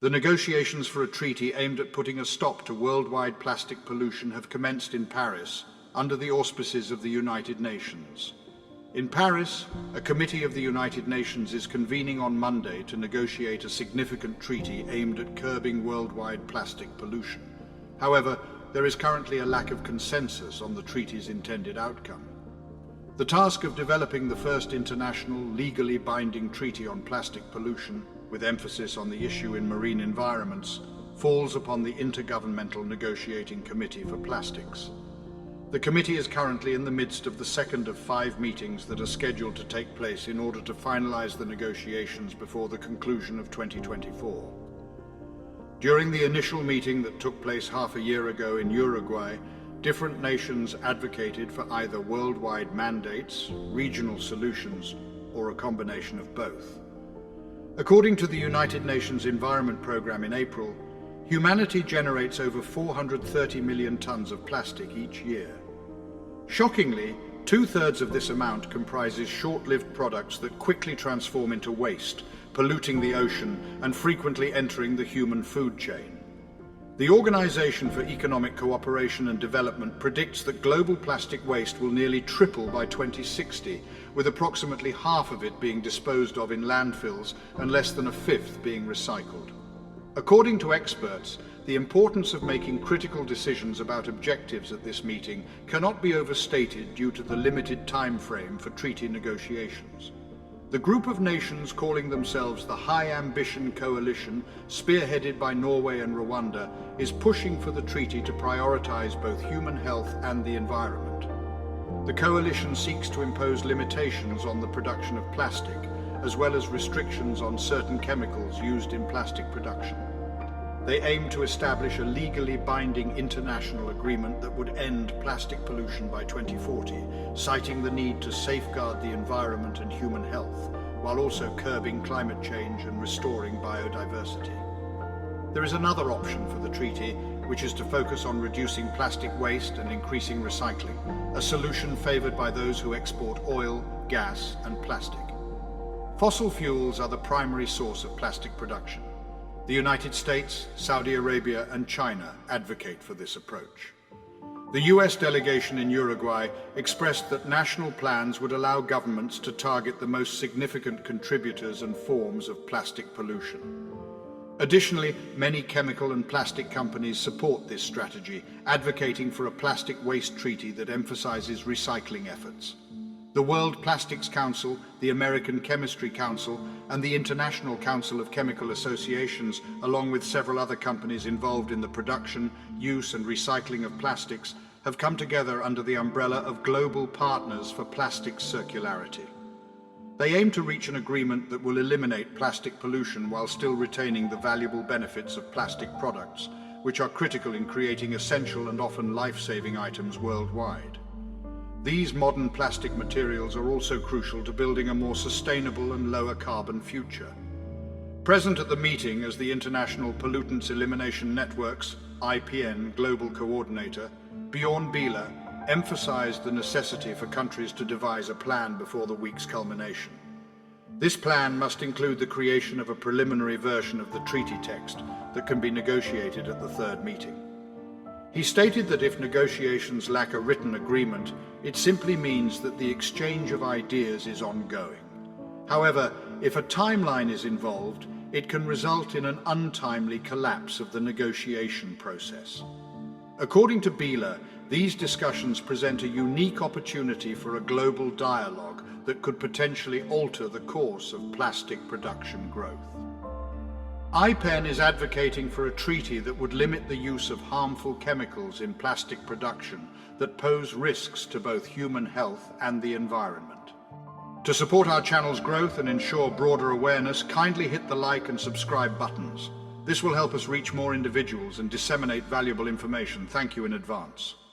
The negotiations for a treaty aimed at putting a stop to worldwide plastic pollution have commenced in Paris under the auspices of the United Nations. In Paris, a committee of the United Nations is convening on Monday to negotiate a significant treaty aimed at curbing worldwide plastic pollution. However, there is currently a lack of consensus on the treaty's intended outcome. The task of developing the first international, legally binding treaty on plastic pollution, with emphasis on the issue in marine environments, falls upon the Intergovernmental Negotiating Committee for Plastics. The committee is currently in the midst of the second of 5 meetings that are scheduled to take place in order to finalize the negotiations before the conclusion of 2024. During the initial meeting that took place half a year ago in Uruguay, different nations advocated for either worldwide mandates, regional solutions, or a combination of both. According to the United Nations Environment Programme in April, humanity generates over 430 million tons of plastic each year. Shockingly, 2/3 of this amount comprises short-lived products that quickly transform into waste, polluting the ocean and frequently entering the human food chain. The Organization for Economic Cooperation and Development predicts that global plastic waste will nearly triple by 2060, with approximately half of it being disposed of in landfills and less than a fifth being recycled. According to experts, the importance of making critical decisions about objectives at this meeting cannot be overstated due to the limited time frame for treaty negotiations. The group of nations calling themselves the High Ambition Coalition, spearheaded by Norway and Rwanda, is pushing for the treaty to prioritize both human health and the environment. The coalition seeks to impose limitations on the production of plastic, as well as restrictions on certain chemicals used in plastic production. They aim to establish a legally binding international agreement that would end plastic pollution by 2040, citing the need to safeguard the environment and human health, while also curbing climate change and restoring biodiversity. There is another option for the treaty, which is to focus on reducing plastic waste and increasing recycling, a solution favored by those who export oil, gas, and plastic. Fossil fuels are the primary source of plastic production. The United States, Saudi Arabia, and China advocate for this approach. The US delegation in Uruguay expressed that national plans would allow governments to target the most significant contributors and forms of plastic pollution. Additionally, many chemical and plastic companies support this strategy, advocating for a plastic waste treaty that emphasizes recycling efforts. The World Plastics Council, the American Chemistry Council, and the International Council of Chemical Associations, along with several other companies involved in the production, use, and recycling of plastics, have come together under the umbrella of Global Partners for Plastics Circularity. They aim to reach an agreement that will eliminate plastic pollution while still retaining the valuable benefits of plastic products, which are critical in creating essential and often life-saving items worldwide. These modern plastic materials are also crucial to building a more sustainable and lower carbon future. Present at the meeting as the International Pollutants Elimination Network's IPN Global Coordinator, Bjorn Bieler emphasized the necessity for countries to devise a plan before the week's culmination. This plan must include the creation of a preliminary version of the treaty text that can be negotiated at the third meeting. He stated that if negotiations lack a written agreement, it simply means that the exchange of ideas is ongoing. However, if a timeline is involved, it can result in an untimely collapse of the negotiation process. According to Bieler, these discussions present a unique opportunity for a global dialogue that could potentially alter the course of plastic production growth. IPEN is advocating for a treaty that would limit the use of harmful chemicals in plastic production that pose risks to both human health and the environment. To support our channel's growth and ensure broader awareness, kindly hit the like and subscribe buttons. This will help us reach more individuals and disseminate valuable information. Thank you in advance.